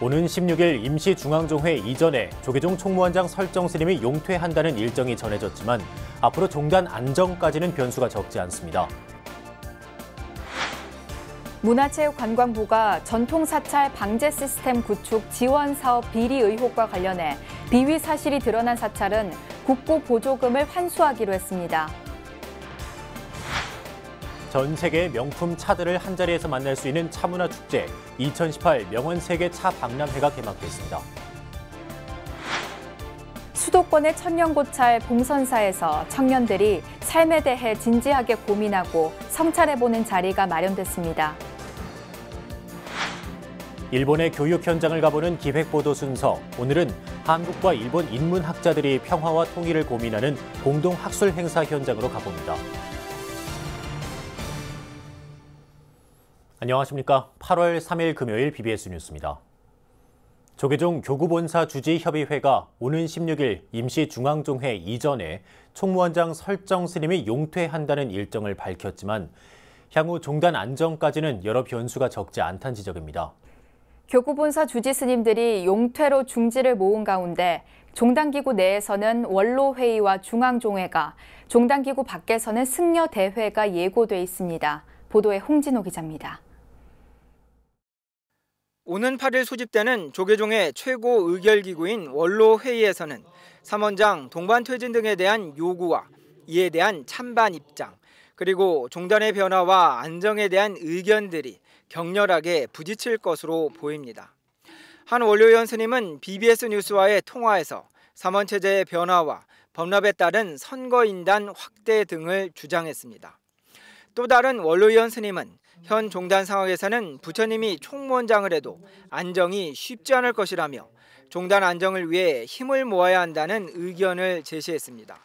오는 16일 임시중앙종회 이전에 조계종 총무원장 설정 스님이 용퇴한다는 일정이 전해졌지만 앞으로 종단 안정까지는 변수가 적지 않습니다. 문화체육관광부가 전통사찰 방제 시스템 구축 지원 사업 비리 의혹과 관련해 비위 사실이 드러난 사찰은 국고 보조금을 환수하기로 했습니다. 전 세계의 명품 차들을 한자리에서 만날 수 있는 차문화축제 2018 명언세계 차박람회가 개막됐습니다. 수도권의 천년고찰 봉선사에서 청년들이 삶에 대해 진지하게 고민하고 성찰해보는 자리가 마련됐습니다. 일본의 교육 현장을 가보는 기획보도 순서. 오늘은 한국과 일본 인문학자들이 평화와 통일을 고민하는 공동 학술 행사 현장으로 가봅니다. 안녕하십니까. 8월 3일 금요일 BBS 뉴스입니다. 조계종 교구본사 주지협의회가 오는 16일 임시중앙종회 이전에 총무원장 설정 스님이 용퇴한다는 일정을 밝혔지만 향후 종단 안정까지는 여러 변수가 적지 않다는 지적입니다. 교구본사 주지 스님들이 용퇴로 중지를 모은 가운데 종단기구 내에서는 원로회의와 중앙종회가, 종단기구 밖에서는 승려대회가 예고돼 있습니다. 보도에 홍진호 기자입니다. 오는 8일 소집되는 조계종의 최고 의결기구인 원로회의에서는 삼원장 동반퇴진 등에 대한 요구와 이에 대한 찬반 입장, 그리고 종단의 변화와 안정에 대한 의견들이 격렬하게 부딪힐 것으로 보입니다. 한 원로위원 스님은 BBS 뉴스와의 통화에서 삼원체제의 변화와 법납에 따른 선거인단 확대 등을 주장했습니다. 또 다른 원로위원 스님은 현 종단 상황에서는 부처님이 총무원장을 해도 안정이 쉽지 않을 것이라며 종단 안정을 위해 힘을 모아야 한다는 의견을 제시했습니다.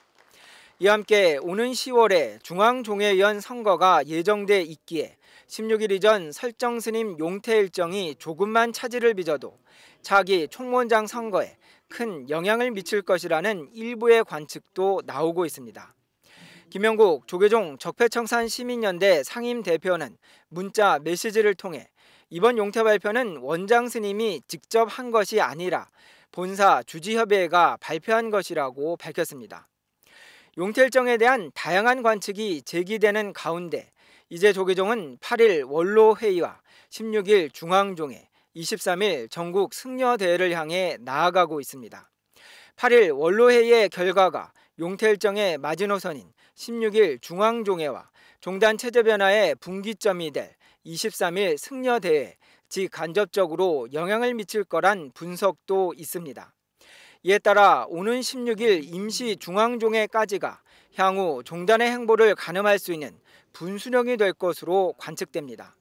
이와 함께 오는 10월에 중앙종회의원 선거가 예정돼 있기에 16일 이전 설정 스님 용퇴 일정이 조금만 차질을 빚어도 차기 총무원장 선거에 큰 영향을 미칠 것이라는 일부의 관측도 나오고 있습니다. 김영국 조계종 적폐청산 시민연대 상임대표는 문자 메시지를 통해 이번 용퇴 발표는 원장 스님이 직접 한 것이 아니라 본사 주지협의회가 발표한 것이라고 밝혔습니다. 용퇴 일정에 대한 다양한 관측이 제기되는 가운데 이제 조계종은 8일 원로회의와 16일 중앙종회, 23일 전국 승려대회를 향해 나아가고 있습니다. 8일 원로회의의 결과가 용퇴 일정의 마지노선인 16일 중앙종회와 종단 체제 변화의 분기점이 될 23일 승려대회, 즉 간접적으로 영향을 미칠 거란 분석도 있습니다. 이에 따라 오는 16일 임시중앙종회까지가 향후 종단의 행보를 가늠할 수 있는 분수령이 될 것으로 관측됩니다.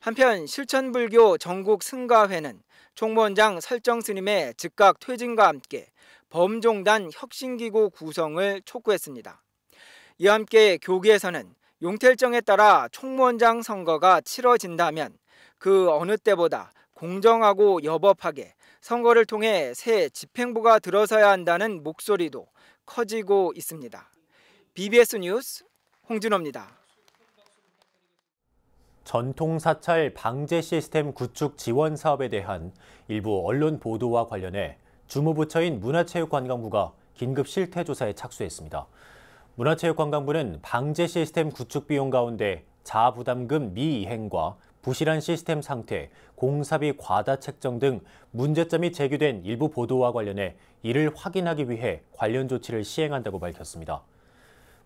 한편 실천불교 전국 승가회는 총무원장 설정 스님의 즉각 퇴진과 함께 범종단 혁신기구 구성을 촉구했습니다. 이와 함께 교계에서는 용퇴 일정에 따라 총무원장 선거가 치러진다면 그 어느 때보다 공정하고 여법하게 선거를 통해 새 집행부가 들어서야 한다는 목소리도 커지고 있습니다. BBS 뉴스 홍진호입니다. 전통사찰 방제 시스템 구축 지원 사업에 대한 일부 언론 보도와 관련해 주무부처인 문화체육관광부가 긴급 실태조사에 착수했습니다. 문화체육관광부는 방제 시스템 구축 비용 가운데 자부담금 미이행과 부실한 시스템 상태, 공사비 과다 책정 등 문제점이 제기된 일부 보도와 관련해 이를 확인하기 위해 관련 조치를 시행한다고 밝혔습니다.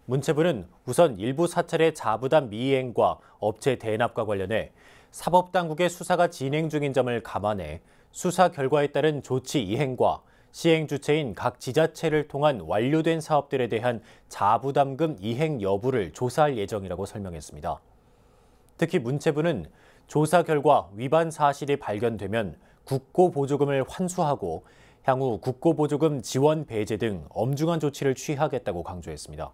문체부는 우선 일부 사찰의 자부담 미이행과 업체 대납과 관련해 사법당국의 수사가 진행 중인 점을 감안해 수사 결과에 따른 조치 이행과 시행 주체인 각 지자체를 통한 완료된 사업들에 대한 자부담금 이행 여부를 조사할 예정이라고 설명했습니다. 특히 문체부는 조사 결과 위반 사실이 발견되면 국고보조금을 환수하고 향후 국고보조금 지원 배제 등 엄중한 조치를 취하겠다고 강조했습니다.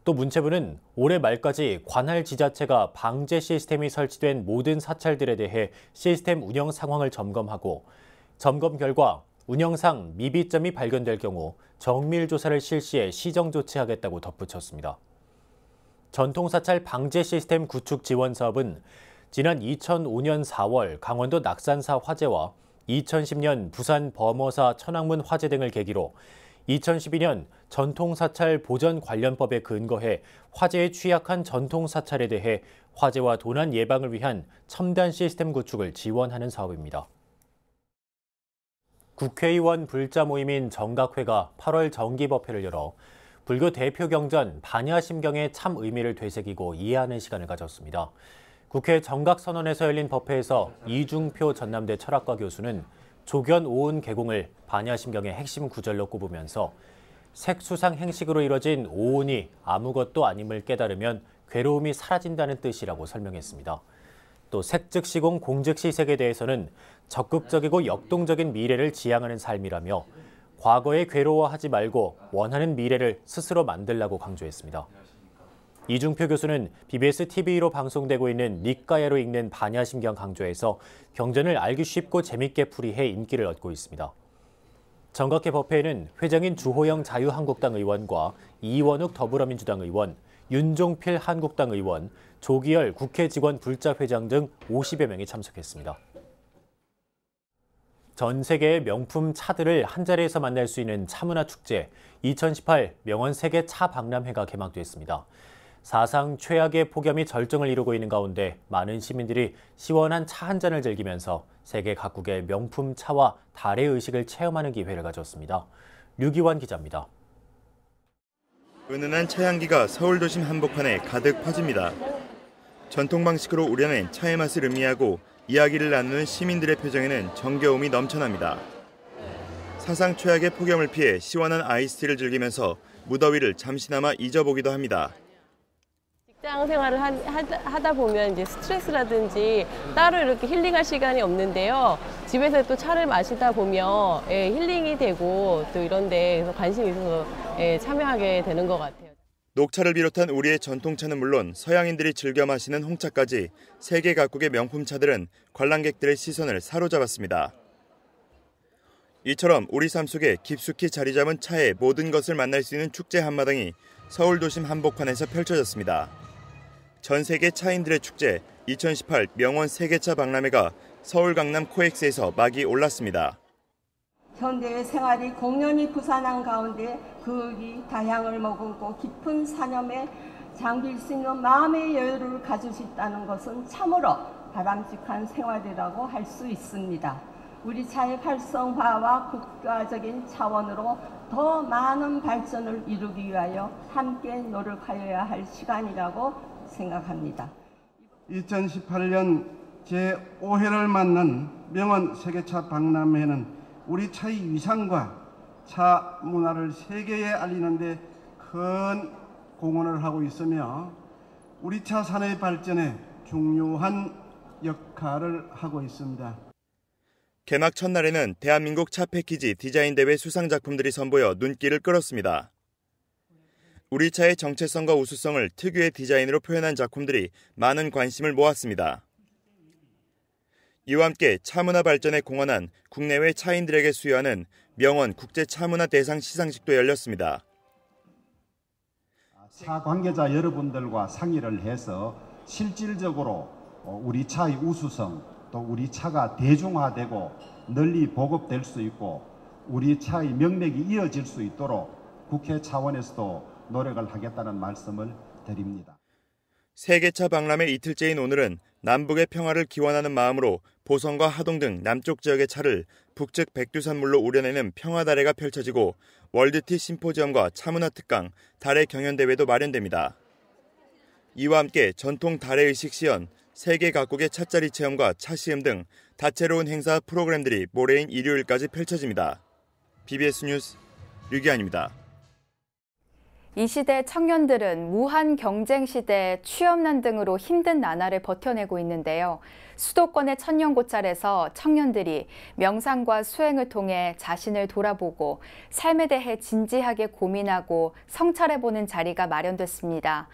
또 문체부는 올해 말까지 관할 지자체가 방제 시스템이 설치된 모든 사찰들에 대해 시스템 운영 상황을 점검하고 점검 결과 운영상 미비점이 발견될 경우 정밀 조사를 실시해 시정 조치하겠다고 덧붙였습니다. 전통사찰 방제 시스템 구축 지원 사업은 지난 2005년 4월 강원도 낙산사 화재와 2010년 부산 범어사 천왕문 화재 등을 계기로 2012년 전통사찰 보전관련법에 근거해 화재에 취약한 전통사찰에 대해 화재와 도난 예방을 위한 첨단 시스템 구축을 지원하는 사업입니다. 국회의원 불자 모임인 정각회가 8월 정기법회를 열어 불교 대표 경전 반야심경의 참 의미를 되새기고 이해하는 시간을 가졌습니다. 국회 정각선언에서 열린 법회에서 이중표 전남대 철학과 교수는 조견 오온 개공을 반야심경의 핵심 구절로 꼽으면서 색수상 행식으로 이뤄진 오온이 아무것도 아님을 깨달으면 괴로움이 사라진다는 뜻이라고 설명했습니다. 또 색즉시공 공즉시색에 대해서는 적극적이고 역동적인 미래를 지향하는 삶이라며 과거에 괴로워하지 말고 원하는 미래를 스스로 만들라고 강조했습니다. 이중표 교수는 BBS TV로 방송되고 있는 니까야로 읽는 반야심경 강좌에서 경전을 알기 쉽고 재밌게 풀이해 인기를 얻고 있습니다. 정각회 법회에는 회장인 주호영 자유한국당 의원과 이원욱 더불어민주당 의원, 윤종필 한국당 의원, 조기열 국회 직원 불자 회장 등 50여 명이 참석했습니다. 전 세계의 명품 차들을 한자리에서 만날 수 있는 차문화 축제 2018 명언 세계 차 박람회가 개막됐습니다. 사상 최악의 폭염이 절정을 이루고 있는 가운데 많은 시민들이 시원한 차 한 잔을 즐기면서 세계 각국의 명품 차와 달의 의식을 체험하는 기회를 가졌습니다. 류기환 기자입니다. 은은한 차향기가 서울 도심 한복판에 가득 퍼집니다. 전통 방식으로 우려낸 차의 맛을 음미하고 이야기를 나누는 시민들의 표정에는 정겨움이 넘쳐납니다. 사상 최악의 폭염을 피해 시원한 아이스티를 즐기면서 무더위를 잠시나마 잊어보기도 합니다. 직장 생활을 하다 보면 이제 스트레스라든지 따로 이렇게 힐링할 시간이 없는데요. 집에서 또 차를 마시다 보면 힐링이 되고 또 이런 데 관심이 있어서 참여하게 되는 것 같아요. 녹차를 비롯한 우리의 전통차는 물론 서양인들이 즐겨 마시는 홍차까지 세계 각국의 명품차들은 관람객들의 시선을 사로잡았습니다. 이처럼 우리 삶 속에 깊숙이 자리 잡은 차의 모든 것을 만날 수 있는 축제 한마당이 서울 도심 한복판에서 펼쳐졌습니다. 전 세계 차인들의 축제 2018 명언 세계차 박람회가 서울 강남 코엑스에서 막이 올랐습니다. 현대의 생활이 공연히 부산한 가운데 그의 다향을 머금고 깊은 사념에 잠길 수 있는 마음의 여유를 가질 수 있다는 것은 참으로 바람직한 생활이라고 할 수 있습니다. 우리 차의 활성화와 국가적인 차원으로 더 많은 발전을 이루기 위하여 함께 노력하여야 할 시간이라고 생각합니다. 2018년 제5회를 맞는 명언 세계차 박람회는 우리 차의 위상과 차 문화를 세계에 알리는 데 큰 공헌을 하고 있으며 우리 차 산업의 발전에 중요한 역할을 하고 있습니다. 개막 첫날에는 대한민국 차 패키지 디자인 대회 수상 작품들이 선보여 눈길을 끌었습니다. 우리 차의 정체성과 우수성을 특유의 디자인으로 표현한 작품들이 많은 관심을 모았습니다. 이와 함께 차문화 발전에 공헌한 국내외 차인들에게 수여하는 명언 국제 차문화 대상 시상식도 열렸습니다. 차 관계자 여러분들과 상의를 해서 실질적으로 우리 차의 우수성, 또 우리 차가 대중화되고 널리 보급될 수 있고 우리 차의 명맥이 이어질 수 있도록 국회 차원에서도 노력을 하겠다는 말씀을 드립니다. 세계차 박람회 이틀째인 오늘은 남북의 평화를 기원하는 마음으로 보성과 하동 등 남쪽 지역의 차를 북측 백두산물로 우려내는 평화다래가 펼쳐지고 월드티 심포지엄과 차문화 특강, 달의 경연대회도 마련됩니다. 이와 함께 전통 달의의식 시연, 세계 각국의 차짜리 체험과 차시음 등 다채로운 행사 프로그램들이 모레인 일요일까지 펼쳐집니다. BBS 뉴스 류기환입니다. 이 시대 청년들은 무한 경쟁 시대에 취업난 등으로 힘든 나날을 버텨내고 있는데요. 수도권의 천년고찰에서 청년들이 명상과 수행을 통해 자신을 돌아보고 삶에 대해 진지하게 고민하고 성찰해보는 자리가 마련됐습니다.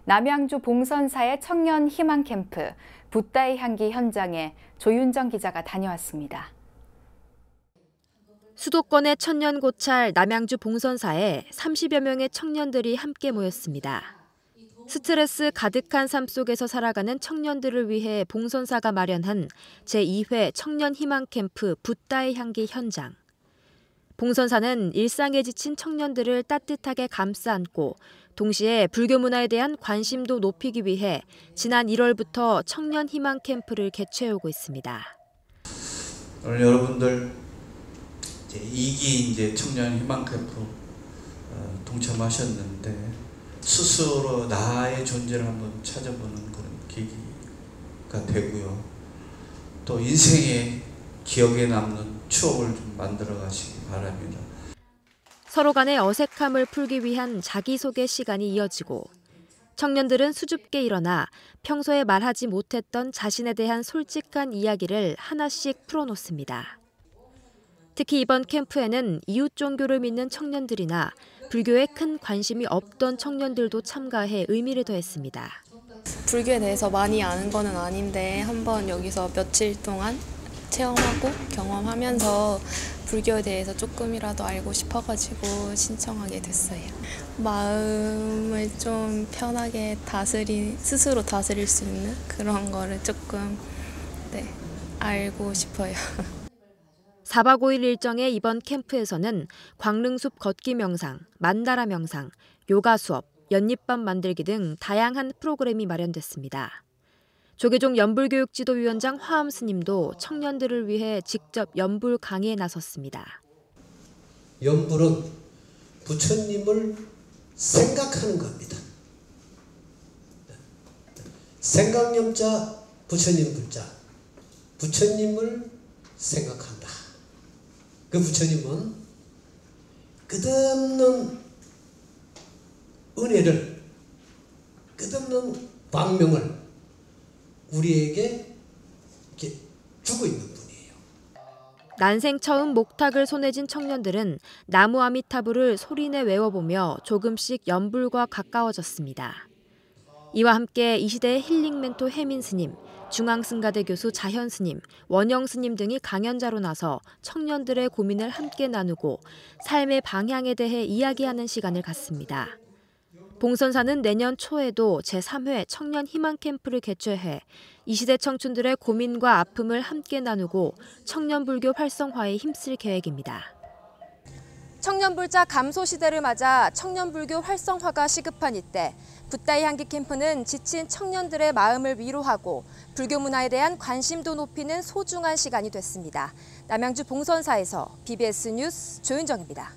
남양주 봉선사의 청년 희망 캠프 붓다의 향기 현장에 조윤정 기자가 다녀왔습니다. 수도권의 천년고찰 남양주 봉선사에 30여 명의 청년들이 함께 모였습니다. 스트레스 가득한 삶 속에서 살아가는 청년들을 위해 봉선사가 마련한 제2회 청년 희망 캠프 붓다의 향기 현장. 봉선사는 일상에 지친 청년들을 따뜻하게 감싸 안고 동시에 불교 문화에 대한 관심도 높이기 위해 지난 1월부터 청년 희망 캠프를 개최해오고 있습니다. 오늘 여러분들 이제 2기 청년 희망 캠프 동참하셨는데 스스로 나의 존재를 한번 찾아보는 그런 계기가 되고요. 또 인생의 기억에 남는 추억을 좀 만들어 가시기 바랍니다. 서로 간의 어색함을 풀기 위한 자기소개 시간이 이어지고 청년들은 수줍게 일어나 평소에 말하지 못했던 자신에 대한 솔직한 이야기를 하나씩 풀어놓습니다. 특히 이번 캠프에는 이웃 종교를 믿는 청년들이나 불교에 큰 관심이 없던 청년들도 참가해 의미를 더했습니다. 불교에 대해서 많이 아는 거는 아닌데 한번 여기서 며칠 동안 체험하고 경험하면서 불교에 대해서 조금이라도 알고 싶어가지고 신청하게 됐어요. 마음을 좀 편하게 스스로 다스릴 수 있는 그런 거를 조금 알고 싶어요. 4박 5일 일정의 이번 캠프에서는 광릉숲 걷기 명상, 만다라 명상, 요가 수업, 연잎밥 만들기 등 다양한 프로그램이 마련됐습니다. 조계종 연불교육지도위원장 화엄 스님도 청년들을 위해 직접 연불 강의에 나섰습니다. 연불은 부처님을 생각하는 겁니다. 생각념자 부처님 불자, 부처님을 생각한다. 그 부처님은 끝없는 은혜를, 끝없는 광명을 우리에게 이렇게 주고 있는 분이에요. 난생 처음 목탁을 손에 쥔 청년들은 나무 아미타불을 소리내 외워보며 조금씩 연불과 가까워졌습니다. 이와 함께 이 시대의 힐링 멘토 혜민 스님, 중앙승가대 교수 자현 스님, 원영 스님 등이 강연자로 나서 청년들의 고민을 함께 나누고 삶의 방향에 대해 이야기하는 시간을 갖습니다. 봉선사는 내년 초에도 제3회 청년 희망 캠프를 개최해 이 시대 청춘들의 고민과 아픔을 함께 나누고 청년 불교 활성화에 힘쓸 계획입니다. 청년 불자 감소 시대를 맞아 청년 불교 활성화가 시급한 이때 붓다의 향기 캠프는 지친 청년들의 마음을 위로하고 불교 문화에 대한 관심도 높이는 소중한 시간이 됐습니다. 남양주 봉선사에서 BBS 뉴스 조윤정입니다.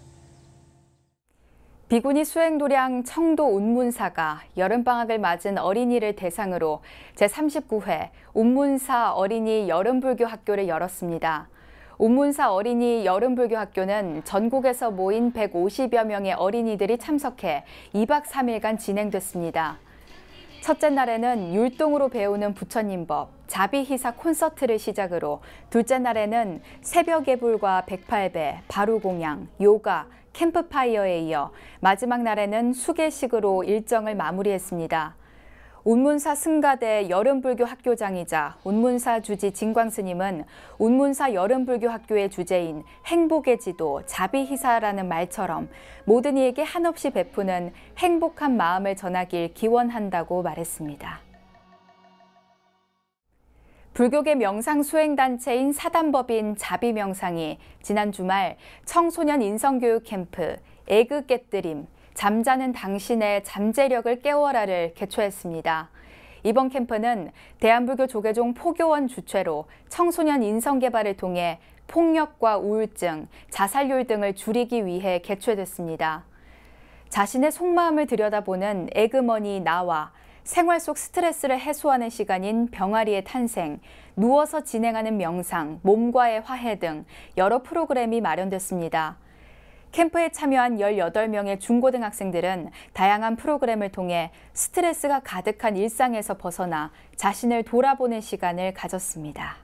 비구니 수행도량 청도 운문사가 여름방학을 맞은 어린이를 대상으로 제39회 운문사 어린이 여름불교 학교를 열었습니다. 운문사 어린이 여름불교학교는 전국에서 모인 150여 명의 어린이들이 참석해 2박 3일간 진행됐습니다. 첫째 날에는 율동으로 배우는 부처님법, 자비희사 콘서트를 시작으로 둘째 날에는 새벽 예불과 108배, 바루공양, 요가, 캠프파이어에 이어 마지막 날에는 수계식으로 일정을 마무리했습니다. 운문사 승가대 여름불교 학교장이자 운문사 주지 진광스님은 운문사 여름불교 학교의 주제인 행복의 지도, 자비희사라는 말처럼 모든 이에게 한없이 베푸는 행복한 마음을 전하길 기원한다고 말했습니다. 불교계 명상 수행단체인 사단법인 자비명상이 지난 주말 청소년 인성교육 캠프 애그 깨뜨림, 잠자는 당신의 잠재력을 깨워라를 개최했습니다. 이번 캠프는 대한불교 조계종 포교원 주최로 청소년 인성개발을 통해 폭력과 우울증, 자살률 등을 줄이기 위해 개최됐습니다. 자신의 속마음을 들여다보는 에그머니 나와 생활 속 스트레스를 해소하는 시간인 병아리의 탄생, 누워서 진행하는 명상, 몸과의 화해 등 여러 프로그램이 마련됐습니다. 캠프에 참여한 18명의 중고등학생들은 다양한 프로그램을 통해 스트레스가 가득한 일상에서 벗어나 자신을 돌아보는 시간을 가졌습니다.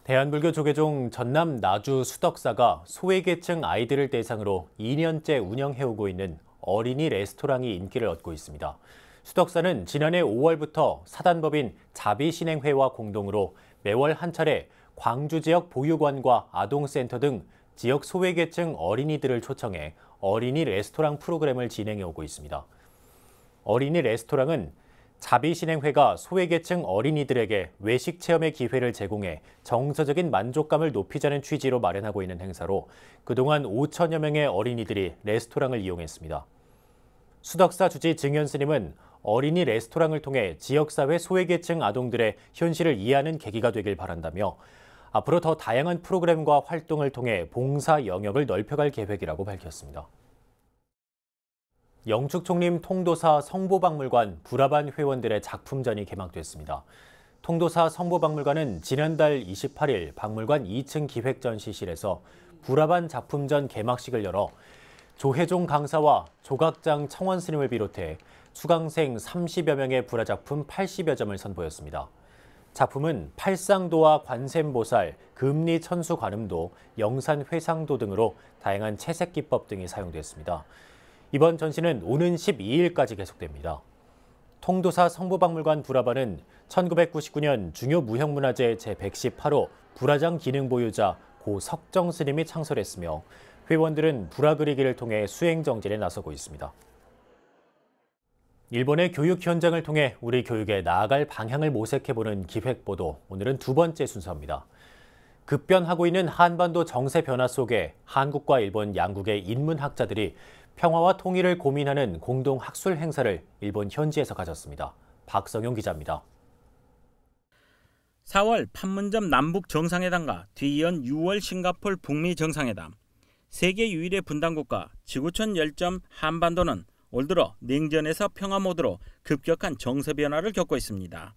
대한불교 조계종 전남 나주 수덕사가 소외계층 아이들을 대상으로 2년째 운영해오고 있는 어린이 레스토랑이 인기를 얻고 있습니다. 수덕사는 지난해 5월부터 사단법인 자비신행회와 공동으로 매월 한 차례 광주 지역 보육원과 아동센터 등 지역 소외계층 어린이들을 초청해 어린이 레스토랑 프로그램을 진행해 오고 있습니다. 어린이 레스토랑은 자비신행회가 소외계층 어린이들에게 외식 체험의 기회를 제공해 정서적인 만족감을 높이자는 취지로 마련하고 있는 행사로 그동안 5천여 명의 어린이들이 레스토랑을 이용했습니다. 수덕사 주지 증현 스님은 어린이 레스토랑을 통해 지역사회 소외계층 아동들의 현실을 이해하는 계기가 되길 바란다며 앞으로 더 다양한 프로그램과 활동을 통해 봉사 영역을 넓혀갈 계획이라고 밝혔습니다. 영축총림 통도사 성보박물관 불화반 회원들의 작품전이 개막됐습니다. 통도사 성보박물관은 지난달 28일 박물관 2층 기획전시실에서 불화반 작품전 개막식을 열어 조혜종 강사와 조각장 청원 스님을 비롯해 수강생 30여 명의 불화작품 80여 점을 선보였습니다. 작품은 팔상도와 관샘보살, 금리천수관음도, 영산회상도 등으로 다양한 채색 기법 등이 사용됐습니다. 이번 전시는 오는 12일까지 계속됩니다. 통도사 성보박물관 불화반은 1999년 중요 무형문화재 제118호 불화장 기능 보유자 고 석정 스님이 창설했으며 회원들은 불화 그리기를 통해 수행 정진에 나서고 있습니다. 일본의 교육 현장을 통해 우리 교육에 나아갈 방향을 모색해보는 기획보도, 오늘은 두 번째 순서입니다. 급변하고 있는 한반도 정세 변화 속에 한국과 일본 양국의 인문학자들이 평화와 통일을 고민하는 공동 학술 행사를 일본 현지에서 가졌습니다. 박성용 기자입니다. 4월 판문점 남북 정상회담과 뒤이은 6월 싱가포르 북미 정상회담. 세계 유일의 분단국가 지구촌 열점 한반도는 올 들어 냉전에서 평화 모드로 급격한 정세 변화를 겪고 있습니다.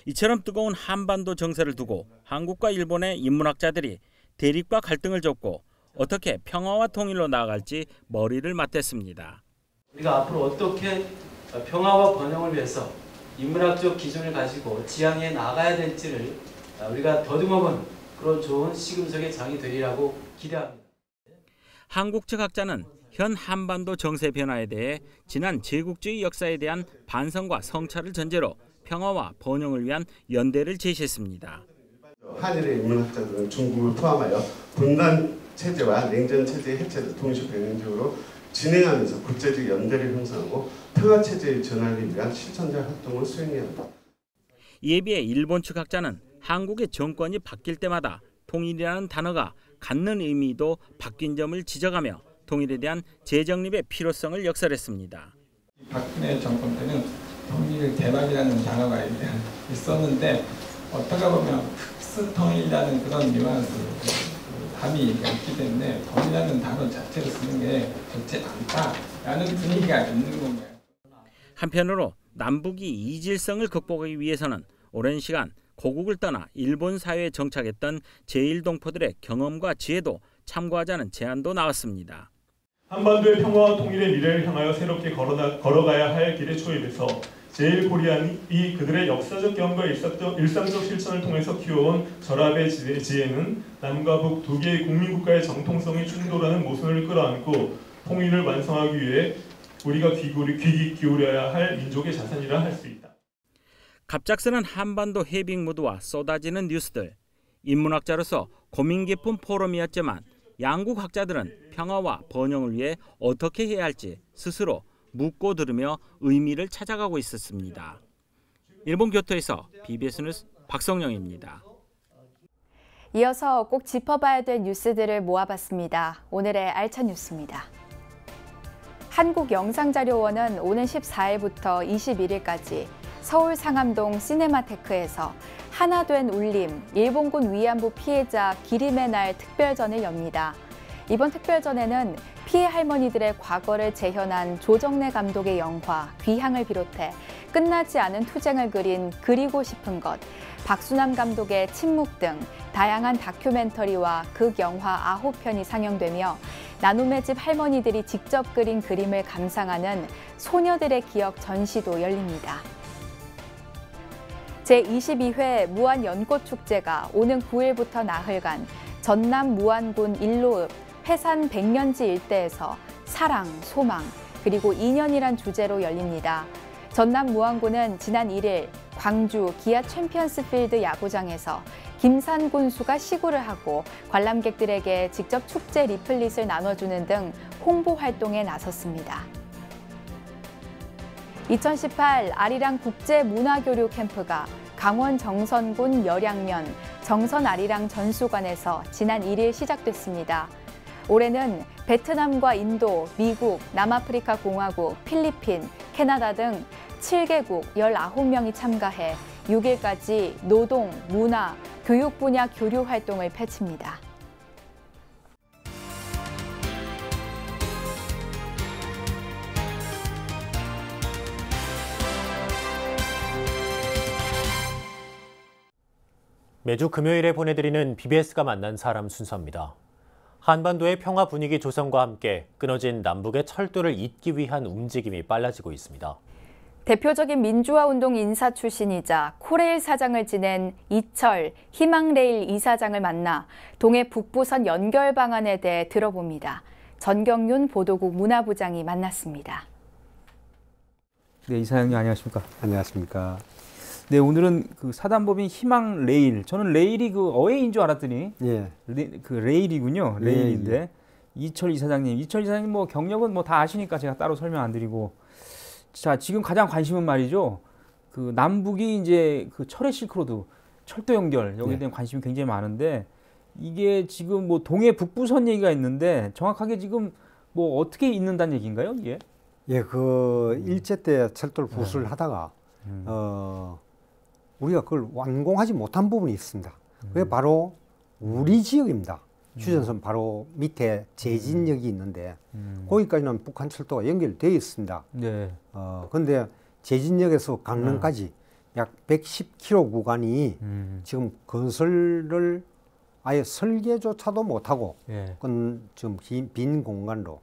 이처럼 뜨거운 한반도 정세를 두고 한국과 일본의 인문학자들이 대립과 갈등을 좁고 어떻게 평화와 통일로 나아갈지 머리를 맞댔습니다. 우리가 앞으로 어떻게 평화와 번영을 위해서 인문학적 기준을 가지고 지향해 나가야 될지를 우리가 더듬어본 그런 좋은 시금석의 장이 되리라고 기대합니다. 한국 측 학자는 현 한반도 정세 변화에 대해 지난 제국주의 역사에 대한 반성과 성찰을 전제로 평화와 번영을 위한 연대를 제시했습니다. 한일의 인문학자들은 중국을 포함하여 분단 체제와 냉전 체제의 해체를 동시 병행적으로 진행하면서 국제적 연대를 형성하고 평화 체제의 전환을 위한 실천적 활동을 수행해야 합니다. 이에 비해 일본 측 학자는 한국의 정권이 바뀔 때마다 통일이라는 단어가 갖는 의미도 바뀐 점을 지적하며 통일에 대한 재정립의 필요성을 역설했습니다. 박근혜 정권 때는 통일 대박이라는 단어가 있었는데 어떻게 보면 특수통일이라는 그런 뉘앙스, 함이 있기 때문에 통일이라는 단어 자체를 쓰는 게 좋지 않다라는 분위기가 있는 건가요? 한편으로 남북이 이질성을 극복하기 위해서는 오랜 시간 고국을 떠나 일본 사회에 정착했던 제1동포들의 경험과 지혜도 참고하자는 제안도 나왔습니다. 한반도의 평화와 통일의 미래를 향하여 새롭게 걸어가야 할 길에 초입해서 제1코리안이 그들의 역사적 경험과 일상적 실천을 통해서 키워온 결합의 지혜는 남과 북 두 개의 국민국가의 정통성이 충돌하는 모순을 끌어안고 통일을 완성하기 위해 우리가 귀 기울여야 할 민족의 자산이라 할 수 있다. 갑작스런 한반도 해빙 무드와 쏟아지는 뉴스들. 인문학자로서 고민 깊은 포럼이었지만 양국 학자들은 평화와 번영을 위해 어떻게 해야 할지 스스로 묻고 들으며 의미를 찾아가고 있었습니다. 일본 교토에서 BBS 뉴스 박성영입니다. 이어서 꼭 짚어봐야 될 뉴스들을 모아봤습니다. 오늘의 알찬 뉴스입니다. 한국영상자료원은 오는 14일부터 21일까지 서울 상암동 시네마테크에서 하나된 울림, 일본군 위안부 피해자 기림의 날 특별전을 엽니다. 이번 특별전에는 피해 할머니들의 과거를 재현한 조정래 감독의 영화 귀향을 비롯해 끝나지 않은 투쟁을 그린 그리고 싶은 것, 박수남 감독의 침묵 등 다양한 다큐멘터리와 극영화 9편이 상영되며 나눔의 집 할머니들이 직접 그린 그림을 감상하는 소녀들의 기억 전시도 열립니다. 제22회 무안연꽃축제가 오는 9일부터 나흘간 전남 무안군 일로읍 회산 백년지 일대에서 사랑, 소망, 그리고 인연이란 주제로 열립니다. 전남 무안군은 지난 1일 광주 기아 챔피언스필드 야구장에서 김산 군수가 시구를 하고 관람객들에게 직접 축제 리플릿을 나눠주는 등 홍보 활동에 나섰습니다. 2018 아리랑 국제문화교류 캠프가 강원 정선군 열양면 정선아리랑 전수관에서 지난 1일 시작됐습니다. 올해는 베트남과 인도, 미국, 남아프리카 공화국, 필리핀, 캐나다 등 7개국 19명이 참가해 6일까지 노동, 문화, 교육 분야 교류 활동을 펼칩니다. 매주 금요일에 보내드리는 BBS가 만난 사람 순서입니다. 한반도의 평화 분위기 조성과 함께 끊어진 남북의 철도를 잇기 위한 움직임이 빨라지고 있습니다. 대표적인 민주화운동 인사 출신이자 코레일 사장을 지낸 이철 희망레일 이사장을 만나 동해 북부선 연결 방안에 대해 들어봅니다. 전경윤 보도국 문화부장이 만났습니다. 네, 이사장님 안녕하십니까? 안녕하십니까? 네, 오늘은 그 사단법인 희망 레일. 저는 레일이 그 어웨이인 줄 알았더니 예. 그 레일이군요. 레일인데 예. 이철 이사장님 뭐 경력은 뭐 다 아시니까 제가 따로 설명 안 드리고. 자, 지금 가장 관심은 말이죠. 그 남북이 이제 그 철의 실크로드, 철도 연결 여기에 대한 관심이 굉장히 많은데 이게 지금 뭐 동해 북부선 얘기가 있는데 정확하게 지금 뭐 어떻게 있는다는 얘기인가요, 이게? 예, 그 일제 때 철도를 부수를 하다가 우리가 그걸 완공하지 못한 부분이 있습니다. 그게 바로 우리 지역입니다. 휴전선 바로 밑에 제진역이 있는데 거기까지는 북한 철도가 연결되어 있습니다. 네. 근데 제진역에서 강릉까지 약 110km 구간이 지금 건설을 아예 설계조차도 못하고 그건 지금 빈 공간으로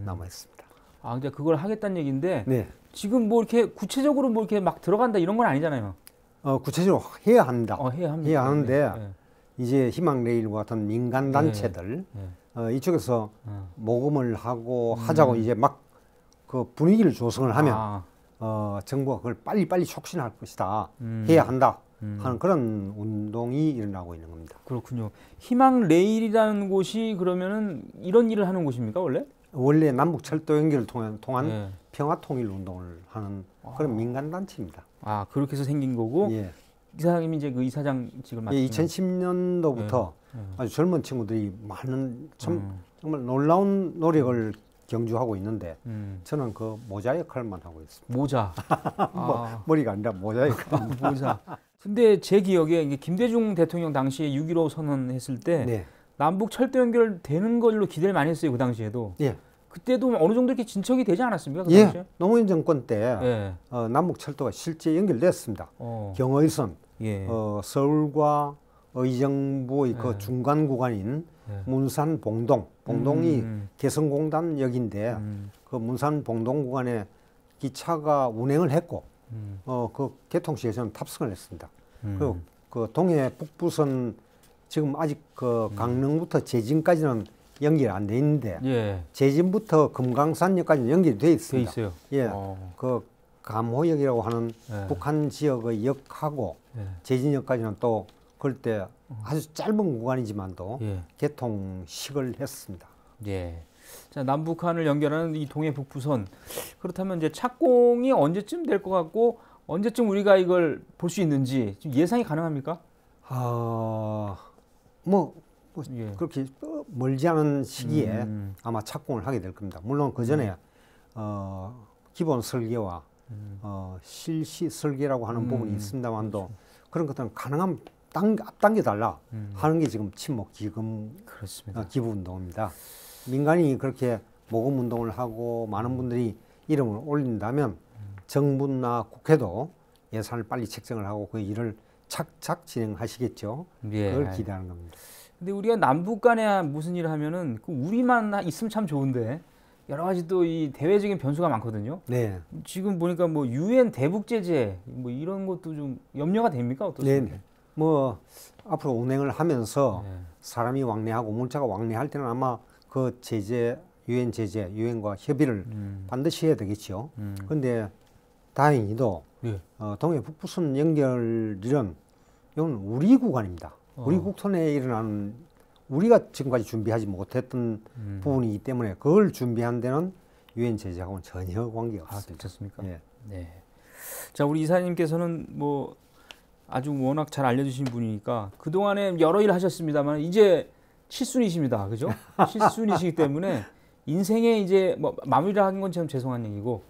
남아 있습니다. 아, 근데 그걸 하겠다는 얘기인데 네. 지금 뭐 이렇게 구체적으로 뭐 이렇게 막 들어간다 이런 건 아니잖아요. 구체적으로 해야 합니다. 해야 합니다. 해야 하는데 네. 이제 희망레일과 같은 민간 단체들 이쪽에서 모금을 하고 하자고 이제 막 그 분위기를 조성을 하면 정부가 그걸 빨리빨리 촉진할 것이다. 해야 한다. 하는 그런 운동이 일어나고 있는 겁니다. 그렇군요. 희망레일이라는 곳이 그러면은 이런 일을 하는 곳입니까, 원래? 원래 남북 철도 연결을 통한 평화통일 운동을 하는 그런 민간 단체입니다. 아, 그렇게 해서 생긴 거고. 예. 이사장님이 이제 그 이사장직을 맡으면. 예, 2010년도부터 아주 젊은 친구들이 많은 정말 놀라운 노력을 경주하고 있는데 저는 그 모자 역할만 하고 있습니다. 모자. 머리가 아니라 모자 역할. 모자. 근데 제 기억에 이게 김대중 대통령 당시에 6.15 선언했을 때 남북 철도 연결되는 걸로 기대를 많이 했어요, 그 당시에도. 예. 그때도 어느 정도 이렇게 진척이 되지 않았습니까? 그 당시에? 예. 노무현 정권 때 남북 철도가 실제 연결됐습니다. 경의선, 서울과 의정부의 그 중간 구간인 문산 봉동이 개성공단역인데 그 문산 봉동 구간에 기차가 운행을 했고 그 개통시에서는 탑승을 했습니다. 그리고 그 동해 북부선 지금 아직 그 강릉부터 제진까지는 연결 안 돼 있는데 제진부터 금강산역까지는 연결이 돼 있습니다. 돼 있어요. 예, 그 감호역이라고 하는 북한 지역의 역하고 제진역까지는 또 그때 아주 짧은 구간이지만도 개통식을 했습니다. 예. 자, 남북한을 연결하는 이 동해 북부선 그렇다면 이제 착공이 언제쯤 될 것 같고 언제쯤 우리가 이걸 볼 수 있는지 좀 예상이 가능합니까? 그렇게 멀지 않은 시기에 아마 착공을 하게 될 겁니다. 물론 그 전에 기본 설계와 실시 설계라고 하는 부분이 있습니다만도 그런 것들은 가능한 앞당겨 달라 하는 게 지금 친목 기금 기부 운동입니다. 민간이 그렇게 모금 운동을 하고 많은 분들이 이름을 올린다면 정부나 국회도 예산을 빨리 책정을 하고 그 일을 착착 진행하시겠죠. 그걸 기대하는 겁니다. 근데 우리가 남북 간에 무슨 일을 하면은 그 우리만 있으면 참 좋은데 여러 가지 또 이 대외적인 변수가 많거든요. 네. 지금 보니까 뭐 유엔 대북 제재 뭐 이런 것도 좀 염려가 됩니까? 어떻습니까? 네. 뭐 앞으로 운행을 하면서 사람이 왕래하고 물자가 왕래할 때는 아마 그 제재 유엔 제재 유엔과 협의를 반드시 해야 되겠죠. 그런데 다행히도 동해 북부선 연결일은 이건 우리 구간입니다. 우리 국토내에 일어나는 우리가 지금까지 준비하지 못했던 부분이기 때문에 그걸 준비한 데는 유엔 제재하고는 전혀 관계가 없습니다. 괜찮습니까? 네. 자, 우리 이사님께서는 뭐 아주 워낙 잘 알려주신 분이니까 그동안에 여러 일 하셨습니다만 이제 칠순이십니다. 그죠? 칠순이시기 때문에 인생에 이제 뭐 마무리를 하는 건 참 죄송한 얘기고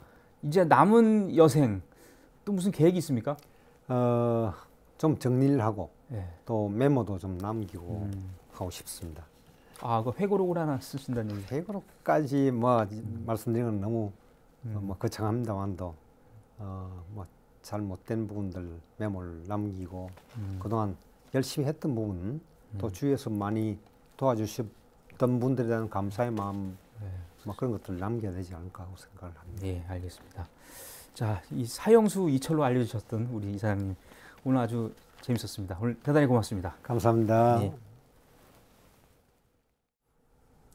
이제 남은 여생 또 무슨 계획이 있습니까? 좀 정리를 하고 네. 또 메모도 좀 남기고 하고 싶습니다. 아, 그 회고록을 하나 쓰신다는 얘기? 회고록까지 뭐 말씀드리는 건 너무 뭐 거창합니다만도 뭐 잘못된 부분들 메모를 남기고 그동안 열심히 했던 부분 또 주위에서 많이 도와주셨던 분들에 대한 감사의 마음 뭐 그런 것들을 남겨야 되지 않을까 하고 생각을 합니다. 네, 알겠습니다. 자, 이 사형수 이철로 알려주셨던 우리 이사장님 오늘 아주 재밌었습니다. 오늘 대단히 고맙습니다. 감사합니다. 네.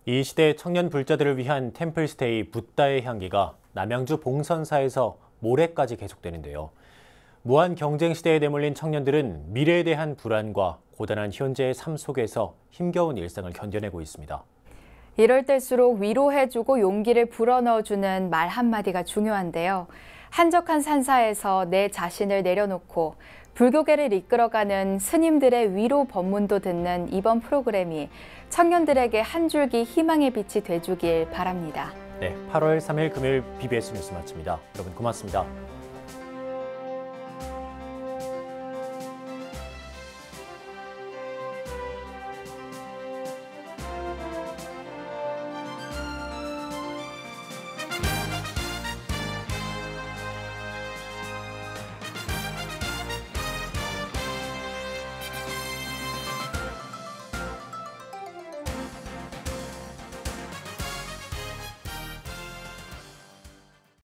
이 시대 청년 불자들을 위한 템플스테이 붓다의 향기가 남양주 봉선사에서 모레까지 계속되는데요. 무한 경쟁 시대에 내몰린 청년들은 미래에 대한 불안과 고단한 현재의 삶 속에서 힘겨운 일상을 견뎌내고 있습니다. 이럴 때일수록 위로해주고 용기를 불어넣어주는 말 한마디가 중요한데요. 한적한 산사에서 내 자신을 내려놓고 불교계를 이끌어가는 스님들의 위로 법문도 듣는 이번 프로그램이 청년들에게 한 줄기 희망의 빛이 돼주길 바랍니다. 네, 8월 3일 금요일 BBS 뉴스 마칩니다. 여러분 고맙습니다.